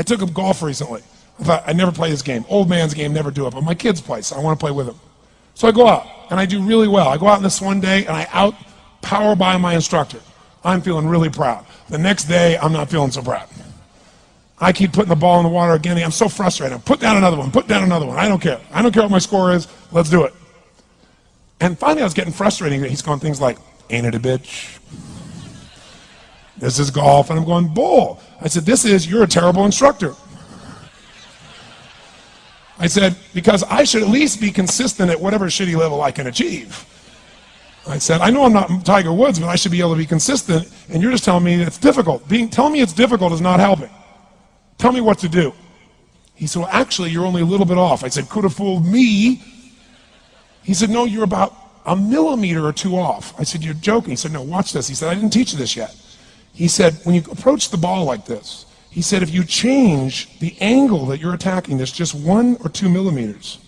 took up golf recently. I thought, I'd never play this game. Old man's game, never do it. But my kids play, so I want to play with them. So I go out, and I do really well. I go out this one day, and I out-power by my instructor. I'm feeling really proud. The next day, I'm not feeling so proud. I keep putting the ball in the water again. I'm so frustrated. Put down another one. Put down another one. I don't care. I don't care what my score is. Let's do it. And finally, I was getting frustrated. He's going things like, ain't it a bitch? This is golf. And I'm going, bull. I said, you're a terrible instructor. I said, because I should at least be consistent at whatever shitty level I can achieve. I said, I know I'm not Tiger Woods, but I should be able to be consistent, and you're just telling me it's difficult. Telling me it's difficult is not helping. Tell me what to do. He said, well, actually, you're only a little bit off. I said, could have fooled me. He said, no, you're about a millimeter or two off. I said, you're joking. He said, no, watch this. He said, I didn't teach you this yet. He said, when you approach the ball like this, he said, if you change the angle that you're attacking this just 1 or 2 millimeters,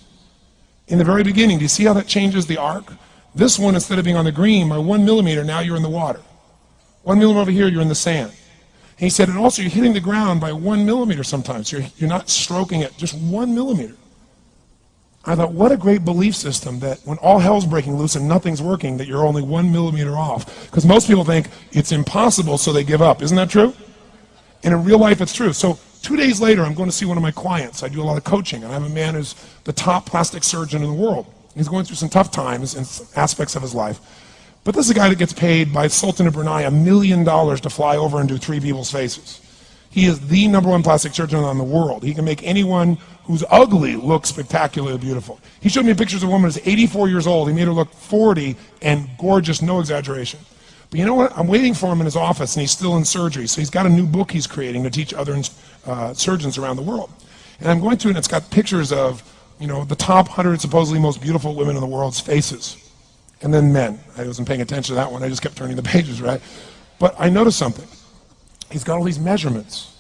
in the very beginning, do you see how that changes the arc? This one, instead of being on the green, by 1 millimeter, now you're in the water. 1 millimeter over here, you're in the sand. And he said, and also you're hitting the ground by 1 millimeter sometimes. You're not stroking it, just 1 millimeter. I thought, what a great belief system that when all hell's breaking loose and nothing's working, that you're only 1 millimeter off. Because most people think it's impossible, so they give up. Isn't that true? And in real life, it's true. So 2 days later, I'm going to see one of my clients. I do a lot of coaching, and I have a man who's the top plastic surgeon in the world. He's going through some tough times in aspects of his life. But this is a guy that gets paid by Sultan of Brunei $1 million to fly over and do 3 people's faces. He is the #1 plastic surgeon in the world. He can make anyone who's ugly look spectacularly beautiful. He showed me pictures of a woman who's 84 years old. He made her look 40 and gorgeous, no exaggeration. But you know what? I'm waiting for him in his office, and he's still in surgery. So he's got a new book he's creating to teach other surgeons around the world. And I'm going through it, and it's got pictures of, the top 100 supposedly most beautiful women in the world's faces. And then men. I wasn't paying attention to that one. I just kept turning the pages, right? But I noticed something. He's got all these measurements.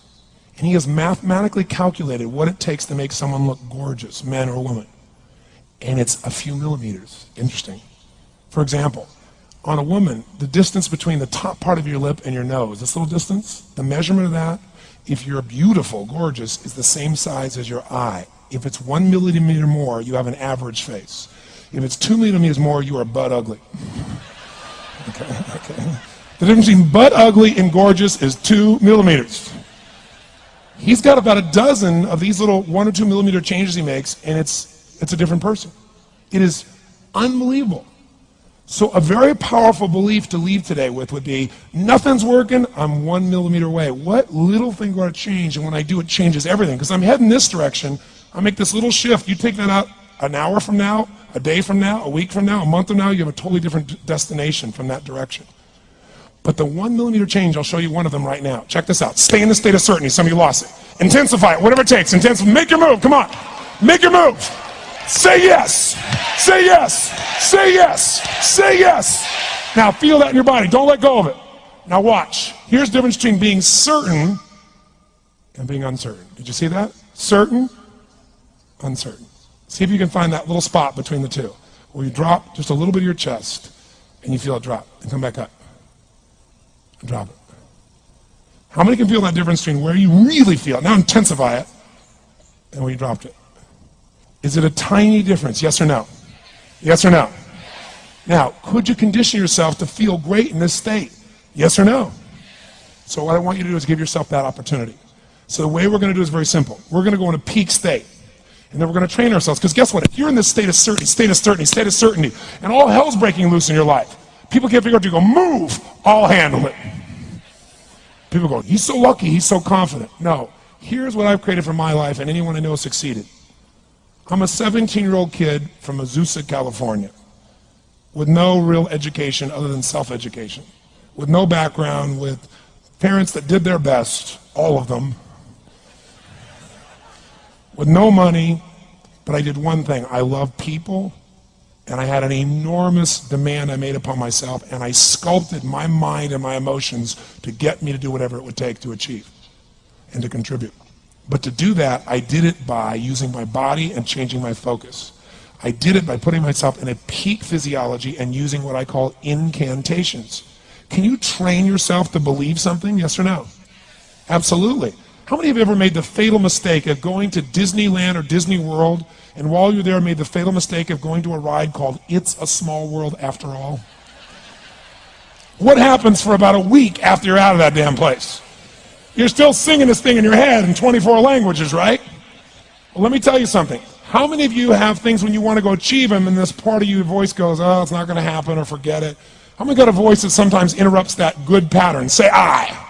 And he has mathematically calculated what it takes to make someone look gorgeous, man or woman. And it's a few millimeters. Interesting. For example, on a woman, the distance between the top part of your lip and your nose, this little distance, the measurement of that, if you're beautiful, gorgeous, is the same size as your eye. If it's 1 millimeter more, you have an average face. If it's 2 millimeters more, you are butt ugly. Okay. The difference between butt ugly and gorgeous is 2 millimeters. He's got about a dozen of these little 1 or 2 millimeter changes he makes, and it's a different person. It is unbelievable. So a very powerful belief to leave today with would be, nothing's working, I'm 1 millimeter away. What little thing going to change? And when I do, it changes everything. Because I'm heading this direction, I make this little shift. You take that out an hour from now, a day from now, a week from now, a month from now, you have a totally different destination from that direction. But the 1 millimeter change, I'll show you one of them right now. Check this out. Stay in the state of certainty. Some of you lost it. Intensify it, whatever it takes. Intensify. Make your move. Come on. Make your move. Say yes. Say yes. Say yes. Say yes. Now feel that in your body. Don't let go of it. Now watch. Here's the difference between being certain and being uncertain. Did you see that? Certain, uncertain. See if you can find that little spot between the two, where you drop just a little bit of your chest, and you feel it drop, and come back up. And drop it. How many can feel that difference between where you really feel it, now intensify it, and where you dropped it? Is it a tiny difference, yes or no? Yes or no? Now, could you condition yourself to feel great in this state? Yes or no? So what I want you to do is give yourself that opportunity. So the way we're going to do is very simple. We're going to go in a peak state. And then we're going to train ourselves. Because guess what? If you're in this state of certainty, and all hell's breaking loose in your life, people can't figure out, you go, move, I'll handle it. People go, he's so lucky, he's so confident. No, here's what I've created for my life, and anyone I know has succeeded. I'm a 17-year-old kid from Azusa, California, with no real education other than self-education, with no background, with parents that did their best, all of them, with no money, but I did one thing. I love people, and I had an enormous demand I made upon myself, and I sculpted my mind and my emotions to get me to do whatever it would take to achieve and to contribute. But to do that, I did it by using my body and changing my focus. I did it by putting myself in a peak physiology and using what I call incantations. Can you train yourself to believe something, yes or no? Absolutely. How many of you ever made the fatal mistake of going to Disneyland or Disney World, and while you're there made the fatal mistake of going to a ride called It's a Small World After All? What happens for about a week after you're out of that damn place? You're still singing this thing in your head in 24 languages, right? Well, let me tell you something. How many of you have things when you want to go achieve them and this part of your voice goes, oh, it's not going to happen, or forget it? How many got a voice that sometimes interrupts that good pattern? Say I.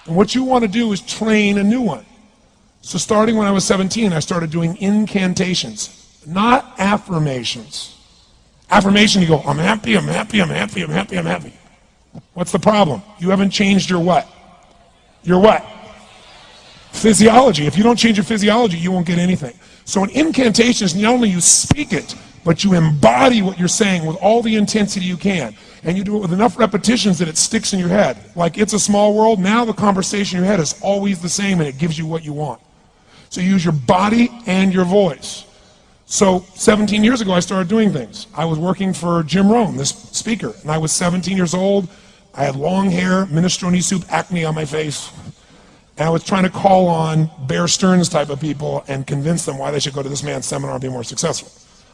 And what you want to do is train a new one. So starting when I was 17, I started doing incantations, not affirmations. Affirmation, you go, I'm happy, I'm happy, I'm happy, I'm happy, I'm happy. What's the problem? You haven't changed your what? Your what? Physiology. If you don't change your physiology, you won't get anything. So an incantation is not only you speak it, but you embody what you're saying with all the intensity you can. And you do it with enough repetitions that it sticks in your head. Like It's a Small World, now the conversation in your head is always the same and it gives you what you want. So you use your body and your voice. So 17 years ago I started doing things. I was working for Jim Rohn, this speaker, and I was 17 years old. I had long hair, minestrone soup, acne on my face. And I was trying to call on Bear Stearns type of people and convince them why they should go to this man's seminar and be more successful.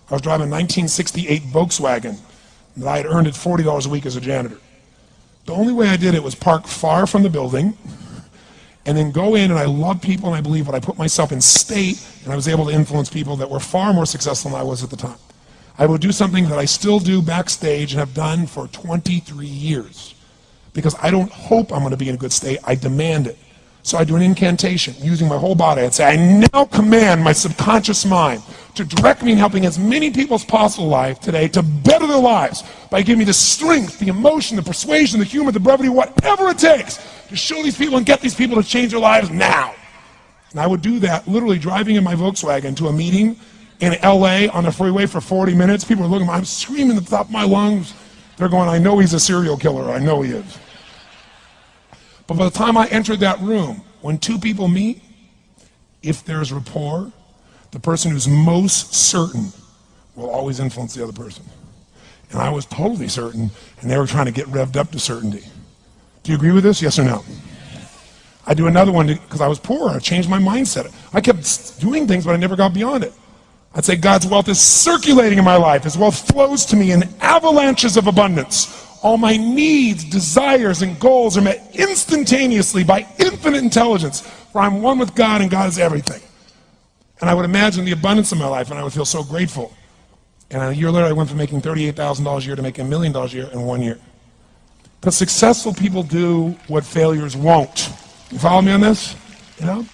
I was driving a 1968 Volkswagen that I had earned at $40 a week as a janitor. The only way I did it was park far from the building and then go in, and I love people and I believe, but I put myself in state, and I was able to influence people that were far more successful than I was at the time. I would do something that I still do backstage and have done for 23 years because I don't hope I'm going to be in a good state, I demand it. So I do an incantation using my whole body. I'd say, I now command my subconscious mind to direct me in helping as many people as possible live today to better their lives by giving me the strength, the emotion, the persuasion, the humor, the brevity, whatever it takes to show these people and get these people to change their lives now. And I would do that literally driving in my Volkswagen to a meeting in LA on the freeway for 40 minutes. People are looking at me, I'm screaming at the top of my lungs. They're going, I know he's a serial killer, I know he is. But by the time I entered that room, when two people meet, if there's rapport, the person who's most certain will always influence the other person. And I was totally certain, and they were trying to get revved up to certainty. Do you agree with this? Yes or no? I do another one because I was poor. I changed my mindset. I kept doing things, but I never got beyond it. I'd say God's wealth is circulating in my life. His wealth flows to me in avalanches of abundance. All my needs, desires, and goals are met instantaneously by infinite intelligence, for I'm one with God and God is everything. And I would imagine the abundance of my life, and I would feel so grateful. And a year later, I went from making $38,000 a year to making $1 million a year in 1 year. Because successful people do what failures won't. You follow me on this? You know?